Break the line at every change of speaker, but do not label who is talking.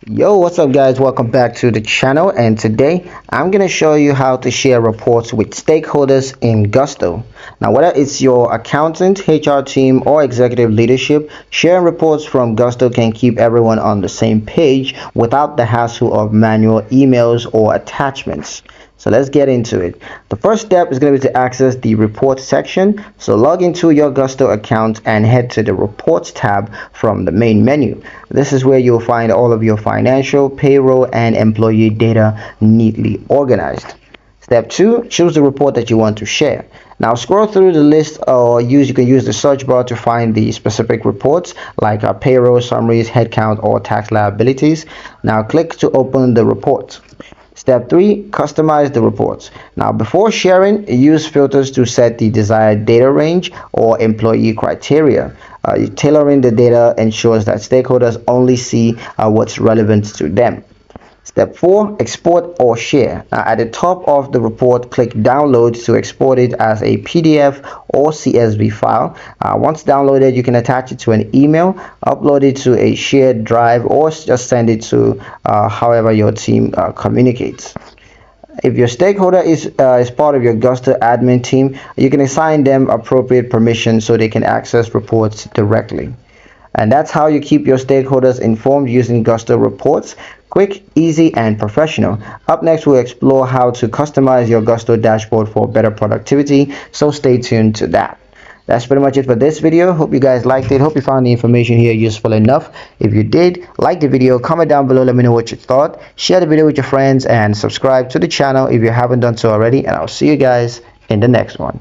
Yo, what's up guys? Welcome back to the channel, and today I'm going to show you how to share reports with stakeholders in Gusto. Now, whether it's your accountant, HR team, or executive leadership, sharing reports from Gusto can keep everyone on the same page without the hassle of manual emails or attachments. So let's get into it. The first step is going to be to access the reports section. So log into your Gusto account and head to the reports tab from the main menu. This is where you'll find all of your financial, payroll, and employee data neatly organized. Step 2, choose the report that you want to share. Now scroll through the list, or you can use the search bar to find the specific reports like payroll, summaries, headcount, or tax liabilities. Now click to open the report. Step 3, customize the reports. Now before sharing, use filters to set the desired data range or employee criteria. Tailoring the data ensures that stakeholders only see what's relevant to them. Step 4, export or share. Now, at the top of the report, click download to export it as a PDF or CSV file. Once downloaded, you can attach it to an email, upload it to a shared drive, or just send it to however your team communicates. If your stakeholder is part of your Gusto admin team, you can assign them appropriate permissions so they can access reports directly. And that's how you keep your stakeholders informed using Gusto reports. Quick, easy, and professional. Up next, we'll explore how to customize your Gusto dashboard for better productivity, so stay tuned to that. That's pretty much it for this video. Hope you guys liked it. Hope you found the information here useful enough. If you did, like the video, comment down below, let me know what you thought. Share the video with your friends and subscribe to the channel if you haven't done so already. And I'll see you guys in the next one.